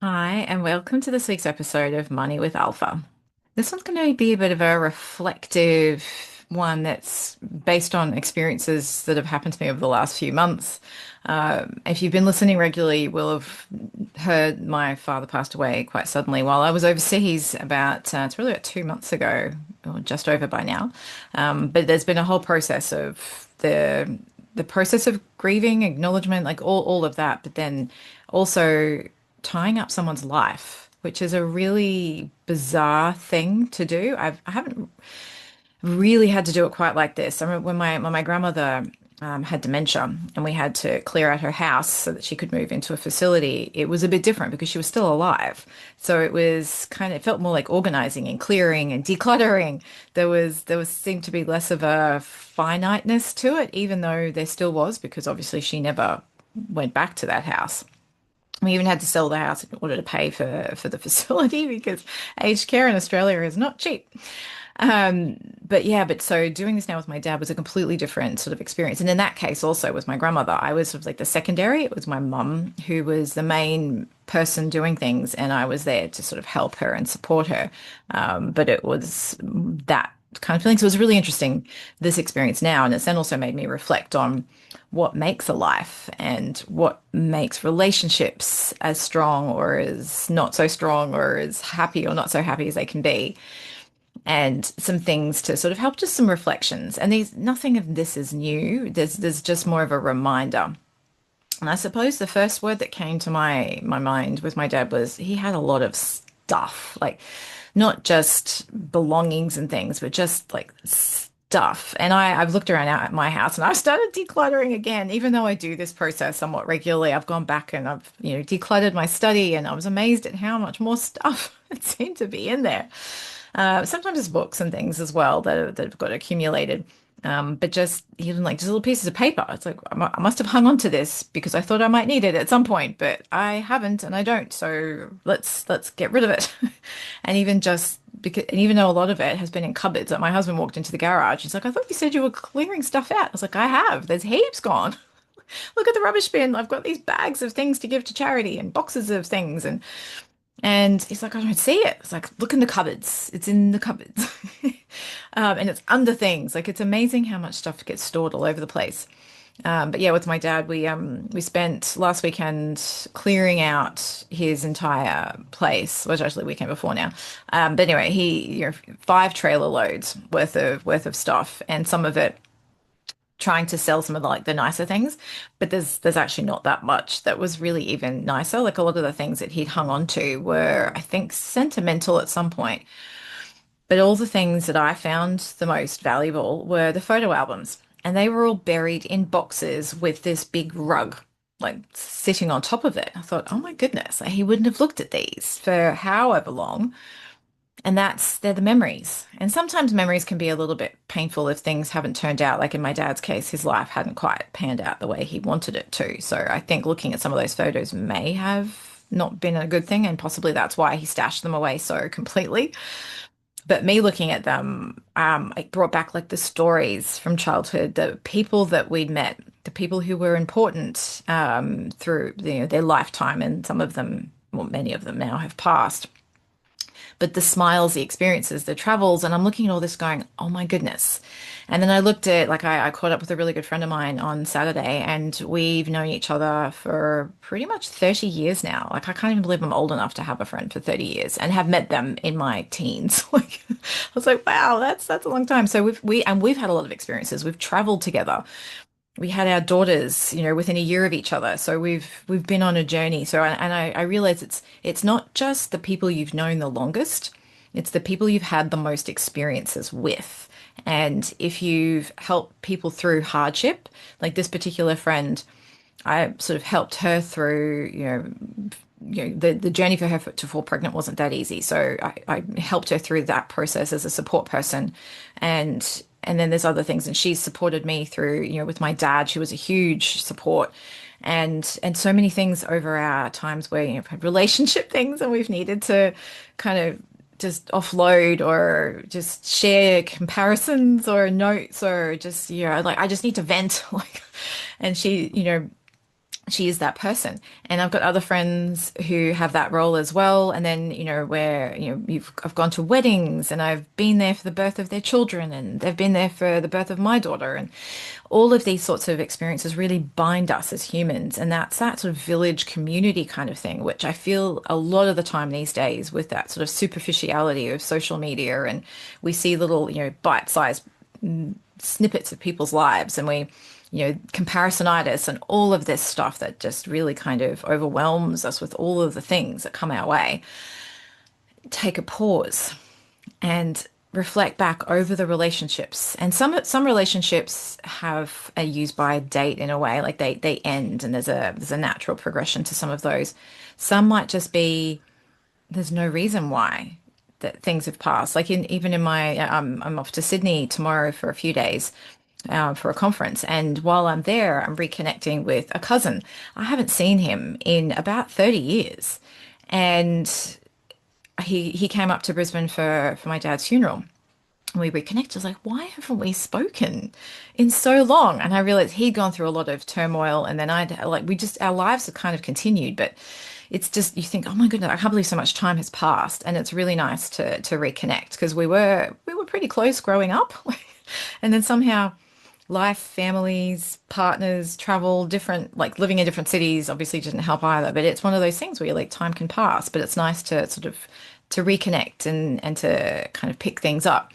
Hi, and welcome to this week's episode of Money with Alpha. This one's going to be a bit of a reflective one that's based on experiences that have happened to me over the last few months. If you've been listening regularly, you will have heard my father passed away quite suddenly while I was overseas it's really about 2 months ago, or just over by now. But there's been a whole process of the process of grieving, acknowledgement, like all of that, but then also tying up someone's life, which is a really bizarre thing to do. I haven't really had to do it quite like this. I remember when my grandmother had dementia and we had to clear out her house so that she could move into a facility. It was a bit different because she was still alive. So it felt more like organizing and clearing and decluttering. There was seemed to be less of a finiteness to it, even though there still was, because obviously she never went back to that house. We even had to sell the house in order to pay for the facility because aged care in Australia is not cheap. But yeah, but so doing this now with my dad was a completely different sort of experience. And in that case, also with my grandmother, I was sort of like the secondary. It was my mum who was the main person doing things, and I was there to sort of help her and support her. But it was that kind of feeling. So it was really interesting, this experience now. And it's then also made me reflect on what makes a life and what makes relationships as strong or as not so strong or as happy or not so happy as they can be, and some things to sort of help, just some reflections. And these, nothing of this is new. There's just more of a reminder. And I suppose the first word that came to my mind with my dad was he had a lot of stuff, like not just belongings and things, but just like stuff. And I've looked around out at my house and I've started decluttering again, even though I do this process somewhat regularly. I've gone back and I've decluttered my study, and I was amazed at how much more stuff it seemed to be in there. Sometimes it's books and things as well that have got accumulated. But just even like just little pieces of paper. It's like I must have hung on to this because I thought I might need it at some point, but I haven't and I don't. So let's get rid of it. And even just because, and even though a lot of it has been in cupboards, like my husband walked into the garage, he's like, I thought you said you were clearing stuff out. I was like, I have. There's heaps gone. Look at the rubbish bin. I've got these bags of things to give to charity and boxes of things, and he's like, I don't see it. It's like, look in the cupboards. It's in the cupboards. And it's under things. Like, it's amazing how much stuff gets stored all over the place. But yeah, with my dad, we spent last weekend clearing out his entire place, which actually weekend before now. But anyway, he, 5 trailer loads worth of stuff, and some of it trying to sell some of the nicer things, but there's actually not that much that was really even nicer. Like a lot of the things that he'd hung on to were, I think, sentimental at some point. But all the things that I found the most valuable were the photo albums, and they were all buried in boxes with this big rug like sitting on top of it. I thought, oh my goodness, he wouldn't have looked at these for however long. And they're the memories. And sometimes memories can be a little bit painful if things haven't turned out. Like in my dad's case, his life hadn't quite panned out the way he wanted it to. So I think looking at some of those photos may have not been a good thing. And possibly that's why he stashed them away so completely. But me looking at them, it brought back like the stories from childhood, the people that we'd met, the people who were important through their lifetime. And some of them, well, many of them now have passed, but the smiles, the experiences, the travels, and I'm looking at all this going, oh my goodness. And then I looked at, like, I caught up with a really good friend of mine on Saturday, and we've known each other for pretty much 30 years now. Like, I can't even believe I'm old enough to have a friend for 30 years and have met them in my teens. Like, I was like, wow, that's a long time. So we've had a lot of experiences. We've traveled together. We had our daughters, within a year of each other. So we've been on a journey. So and I realize it's not just the people you've known the longest, it's the people you've had the most experiences with. And if you've helped people through hardship, like this particular friend, I sort of helped her through, the journey for her to fall pregnant wasn't that easy. So I helped her through that process as a support person. And then there's other things. And she's supported me through, with my dad, she was a huge support. And so many things over our times where, we've had relationship things and we've needed to kind of just offload or just share comparisons or notes or just, like I just need to vent. Like, and she is that person. And I've got other friends who have that role as well. And then, where, I've gone to weddings and I've been there for the birth of their children and they've been there for the birth of my daughter. And all of these sorts of experiences really bind us as humans. And that's that sort of village community kind of thing, which I feel a lot of the time these days with that sort of superficiality of social media. And we see little, bite-sized snippets of people's lives and we comparisonitis and all of this stuff that just really kind of overwhelms us with all of the things that come our way. Take a pause and reflect back over the relationships. And some relationships have a use by date in a way, like they end and there's a natural progression to some of those. Some might just be there's no reason why that things have passed. Like even in my I'm off to Sydney tomorrow for a few days for a conference. And while I'm there, I'm reconnecting with a cousin. I haven't seen him in about 30 years. And he came up to Brisbane for my dad's funeral. And we reconnected. I was like, why haven't we spoken in so long? And I realized he'd gone through a lot of turmoil. And then our lives have kind of continued. But it's just, you think, oh my goodness, I can't believe so much time has passed. And it's really nice to reconnect because we were pretty close growing up. And then somehow life, families, partners, travel, different, like living in different cities obviously didn't help either. But it's one of those things where like time can pass, but it's nice to sort of to reconnect and to kind of pick things up.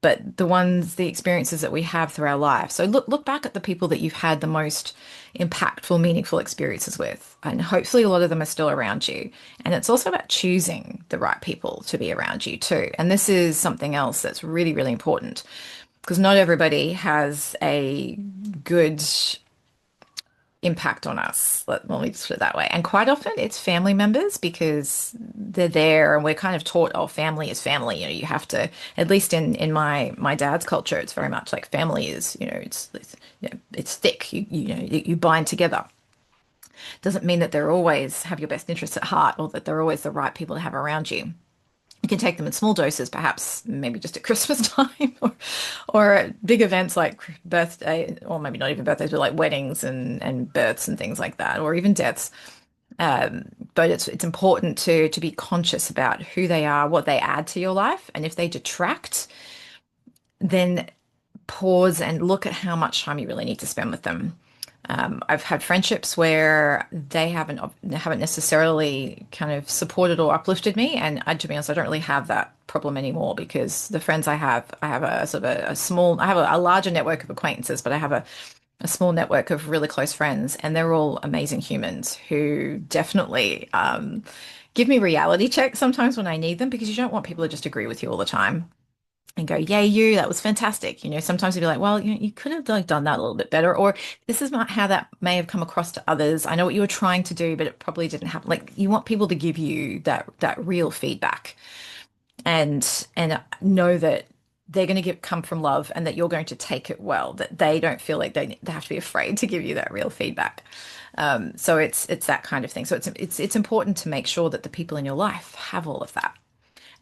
But the experiences that we have through our life. So look back at the people that you've had the most impactful, meaningful experiences with, and hopefully a lot of them are still around you. And it's also about choosing the right people to be around you too. And this is something else that's really, really important because not everybody has a good impact on us. Let me just put it that way. And quite often it's family members because they're there and we're kind of taught, oh, family is family. You have to, at least in my dad's culture, it's very much like family is, it's thick. You bind together. Doesn't mean that they're always have your best interests at heart or that they're always the right people to have around you. You can take them in small doses, perhaps maybe just at Christmas time or at big events like birthday, or maybe not even birthdays, but like weddings and births and things like that, or even deaths. But it's important to be conscious about who they are, what they add to your life, and if they detract, then pause and look at how much time you really need to spend with them. I've had friendships where they haven't necessarily kind of supported or uplifted me, and to be honest, I don't really have that problem anymore because the friends I have a sort of a small, I have a larger network of acquaintances, but I have a small network of really close friends, and they're all amazing humans who definitely give me reality checks sometimes when I need them because you don't want people to just agree with you all the time and go, yay, you, that was fantastic. Sometimes you'd be like, well, you could have like done that a little bit better, or this is not how that may have come across to others. I know what you were trying to do, but it probably didn't happen. Like you want people to give you that real feedback and know that they're going to come from love and that you're going to take it well, that they don't feel like they have to be afraid to give you that real feedback. So it's that kind of thing. So it's important to make sure that the people in your life have all of that.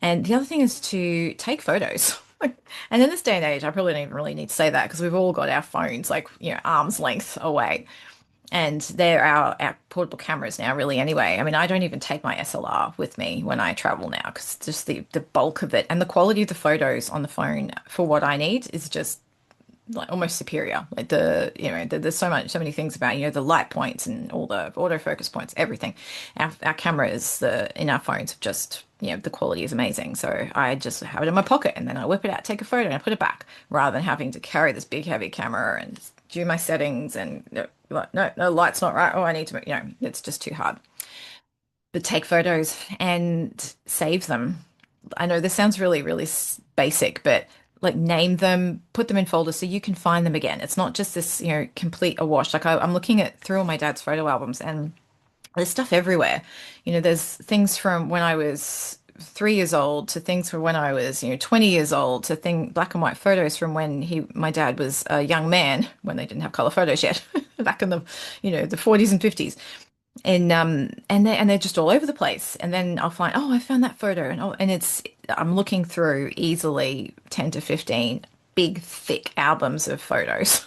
And the other thing is to take photos. And in this day and age, I probably don't even really need to say that because we've all got our phones like, arm's length away. And they're our portable cameras now, really, anyway. I mean, I don't even take my SLR with me when I travel now because just the bulk of it and the quality of the photos on the phone for what I need is just like almost superior. Like there's so many things about, the light points and all the autofocus points, everything. Our cameras, in our phones have just, the quality is amazing. So I just have it in my pocket and then I whip it out, take a photo and I put it back rather than having to carry this big heavy camera and do my settings and no, light's not right. Oh, I need to, it's just too hard. But take photos and save them. I know this sounds really, really basic, but like name them, put them in folders so you can find them again. It's not just this, complete awash. Like I'm looking at through all my dad's photo albums and there's stuff everywhere. There's things from when I was 3 years old to things from when I was, 20 years old to black and white photos from when my dad was a young man when they didn't have color photos yet, back in the 40s and 50s and they're just all over the place. And then I'll find, oh, I found that photo, and I'm looking through easily 10 to 15 big thick albums of photos,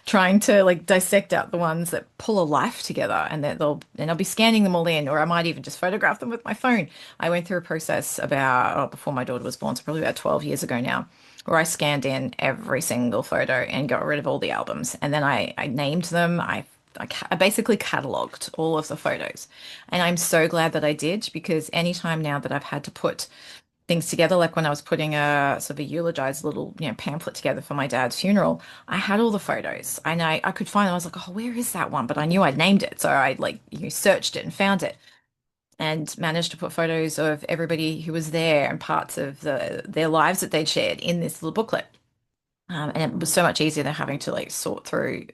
trying to like dissect out the ones that pull a life together and I'll be scanning them all in, or I might even just photograph them with my phone. I went through a process about before my daughter was born, so probably about 12 years ago now, where I scanned in every single photo and got rid of all the albums. And then I named them. I basically cataloged all of the photos. And I'm so glad that I did, because anytime now that I've had to put things together, like when I was putting a sort of a eulogized little, pamphlet together for my dad's funeral, I had all the photos and I could find them. I was like, oh, where is that one? But I knew I'd named it. So I like, searched it and found it and managed to put photos of everybody who was there and parts of their lives that they'd shared in this little booklet. And it was so much easier than having to like sort through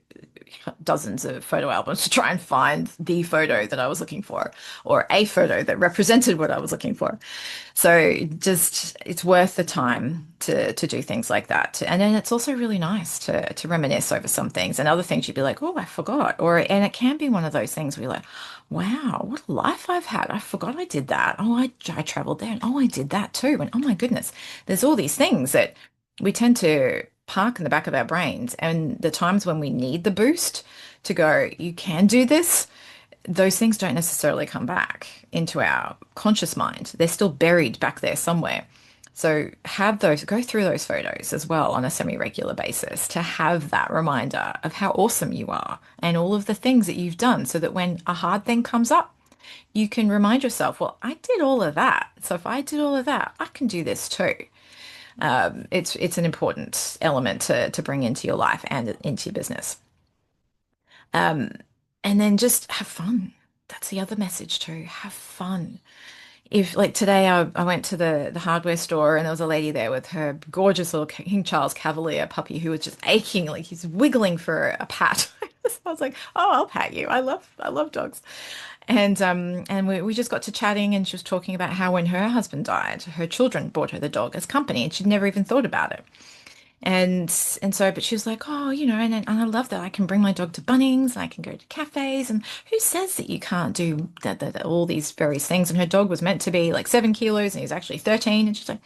dozens of photo albums to try and find the photo that I was looking for, or a photo that represented what I was looking for. So just it's worth the time to do things like that. And then it's also really nice to reminisce over some things, and other things you'd be like, oh, I forgot. And it can be one of those things where you're like, wow, what a life I've had. I forgot I did that. Oh, I traveled there, and oh, I did that too. And oh my goodness, there's all these things that we tend to park in the back of our brains. And the times when we need the boost to go, you can do this, those things don't necessarily come back into our conscious mind. They're still buried back there somewhere. So go through those photos as well on a semi-regular basis to have that reminder of how awesome you are and all of the things that you've done, so that when a hard thing comes up, you can remind yourself, well, I did all of that. So if I did all of that, I can do this too. It's an important element to bring into your life and into your business. Um, and then just have fun. That's the other message too. Have fun. If like today I went to the hardware store and there was a lady there with her gorgeous little King Charles Cavalier puppy who was just aching, like he's wiggling for a pat. So I was like, oh, I'll pat you. I love dogs. And we just got to chatting, and she was talking about how when her husband died, her children bought her the dog as company, and she'd never even thought about it. But she was like, oh, and I love that I can bring my dog to Bunnings, and I can go to cafes, and who says that you can't do all these various things? And her dog was meant to be like 7 kilos, and he's actually 13. And she's like,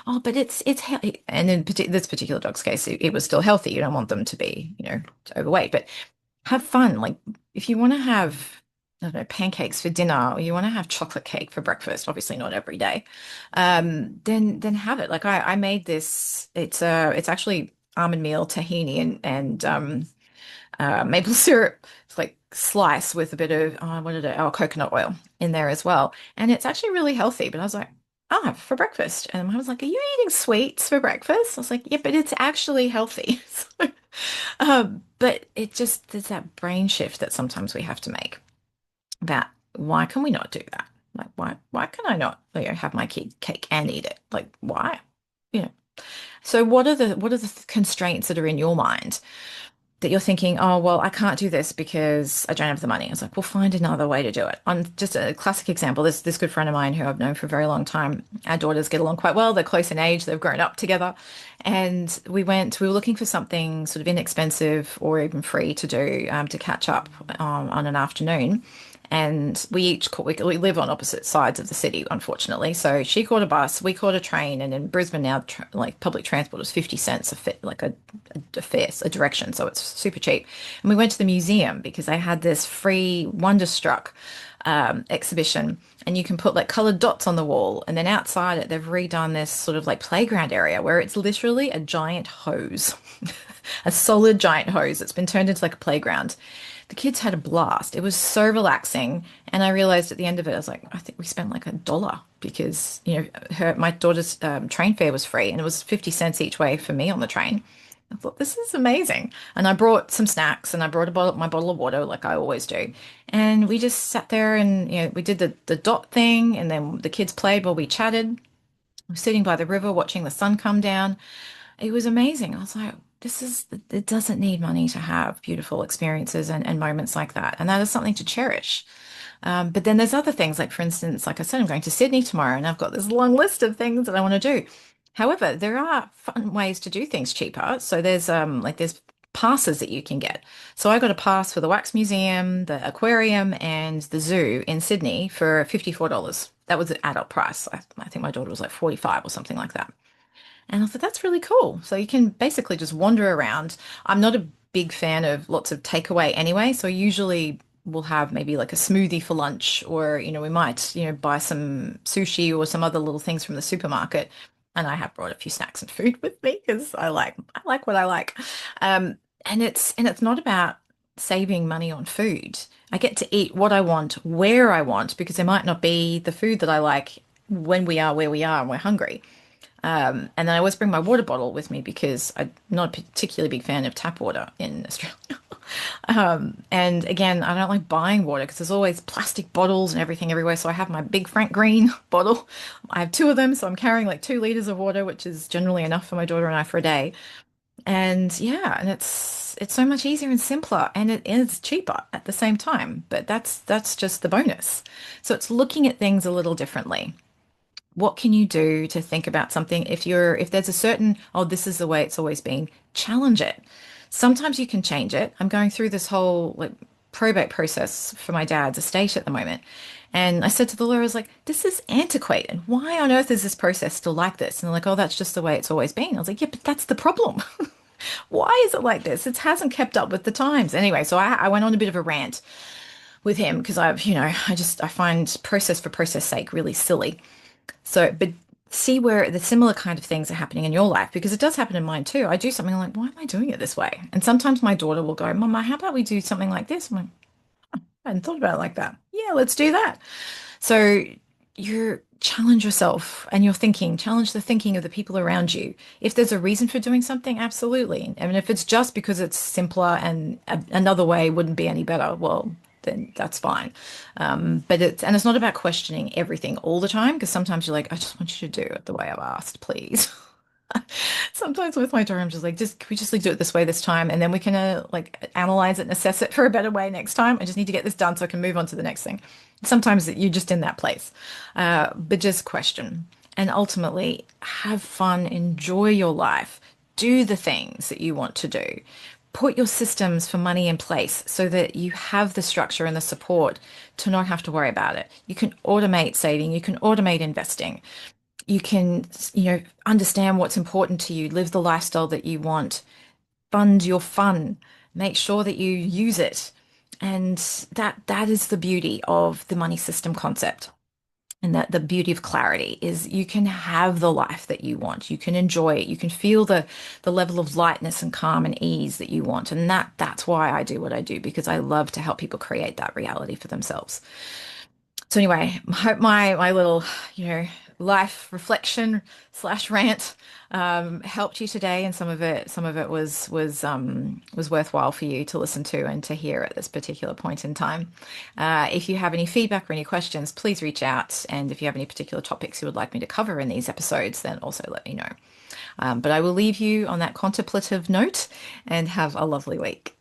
oh, but it's healthy. And in this particular dog's case, it was still healthy. You don't want them to be, overweight, but have fun. Like if you want to have, I don't know, pancakes for dinner, or you want to have chocolate cake for breakfast, obviously not every day, then have it. Like I made this. It's actually almond meal, tahini, and maple syrup. It's like slice with a bit of what did it? Oh, coconut oil in there as well, and it's actually really healthy. But I was like, oh, for breakfast, and I was like, are you eating sweets for breakfast? I was like, yeah, but it's actually healthy. But there's that brain shift that sometimes we have to make, that why can we not do that? Like why can I not, have my cake and eat it? Like why? You know. So what are the constraints that are in your mind that you're thinking, oh, well, I can't do this because I don't have the money? I was like, well, find another way to do it. On just a classic example, this good friend of mine who I've known for a very long time, our daughters get along quite well. They're close in age. They've grown up together. And we were looking for something sort of inexpensive or even free to do, to catch up on an afternoon. And we live on opposite sides of the city, unfortunately. So she caught a bus, we caught a train, and in Brisbane now, like public transport is 50 cents a fit, like a fare, a direction, so it's super cheap. And we went to the museum because they had this free Wonderstruck exhibition, and you can put like colored dots on the wall, and then outside it, they've redone this sort of like playground area where it's literally a giant hose, a solid giant hose that's been turned into like a playground. The kids had a blast. It was so relaxing. And I realized at the end of it, I was like, I think we spent like $1 because, my daughter's train fare was free, and it was 50 cents each way for me on the train. I thought, this is amazing. And I brought some snacks, and I brought my bottle of water like I always do. And we just sat there and, we did the dot thing, and then the kids played while we chatted. I was sitting by the river watching the sun come down. It was amazing. I was like, it doesn't need money to have beautiful experiences and moments like that. And that is something to cherish. But then there's other things, like for instance, like I said, I'm going to Sydney tomorrow, and I've got this long list of things that I want to do. However, there are fun ways to do things cheaper. So there's passes that you can get. So I got a pass for the Wax Museum, the aquarium, and the zoo in Sydney for $54. That was the adult price. I think my daughter was like 45 or something like that. And I thought, that's really cool. So you can basically just wander around. I'm not a big fan of lots of takeaway anyway. So I usually will have maybe like a smoothie for lunch, or, we might, buy some sushi or some other little things from the supermarket. And I have brought a few snacks and food with me because I like what I like. And it's not about saving money on food. I get to eat what I want, where I want, because there might not be the food that I like when we are where we are and we're hungry. And then I always bring my water bottle with me because I'm not a particularly big fan of tap water in Australia. And again, I don't like buying water because there's always plastic bottles and everything everywhere. So I have my big Frank Green bottle. I have two of them, so I'm carrying like 2 liters of water, which is generally enough for my daughter and I for a day. And yeah, and it's so much easier and simpler, and it is cheaper at the same time. But that's just the bonus. So it's looking at things a little differently. What can you do to think about something if there's a certain, oh, this is the way it's always been, challenge it. Sometimes you can change it. I'm going through this whole like probate process for my dad's estate at the moment. And I said to the lawyer, I was like, this is antiquated. Why on earth is this process still like this? And they're like, oh, that's just the way it's always been. I was like, yeah, but that's the problem. Why is it like this? It hasn't kept up with the times. Anyway, so I went on a bit of a rant with him because I find process for process sake really silly. So, but see where the similar kind of things are happening in your life, because it does happen in mine too. I do something, I'm like, why am I doing it this way? And sometimes my daughter will go, Mama, how about we do something like this? I'm like, I hadn't thought about it like that. Yeah, let's do that. So you challenge yourself and your thinking, challenge the thinking of the people around you. If there's a reason for doing something, absolutely. I mean, if it's just because it's simpler and another way wouldn't be any better, well, then that's fine. But it's not about questioning everything all the time, because sometimes you're like, I just want you to do it the way I've asked, please. Sometimes with my daughter, I'm just like, can we just like do it this way this time, and then we can like analyze it and assess it for a better way next time. I just need to get this done so I can move on to the next thing. Sometimes you're just in that place, but just question and ultimately have fun, enjoy your life, do the things that you want to do. Put your systems for money in place so that you have the structure and the support to not have to worry about it. You can automate saving, you can automate investing, you can, understand what's important to you, live the lifestyle that you want, fund your fun, make sure that you use it. And that is the beauty of the money system concept. And that the beauty of clarity is you can have the life that you want. You can enjoy it. You can feel the level of lightness and calm and ease that you want. And that's why I do what I do, because I love to help people create that reality for themselves. So anyway, I hope my little, life reflection slash rant helped you today, and some of it was worthwhile for you to listen to and to hear at this particular point in time. If you have any feedback or any questions, please reach out. And if you have any particular topics you would like me to cover in these episodes, then also let me know. But I will leave you on that contemplative note, and have a lovely week.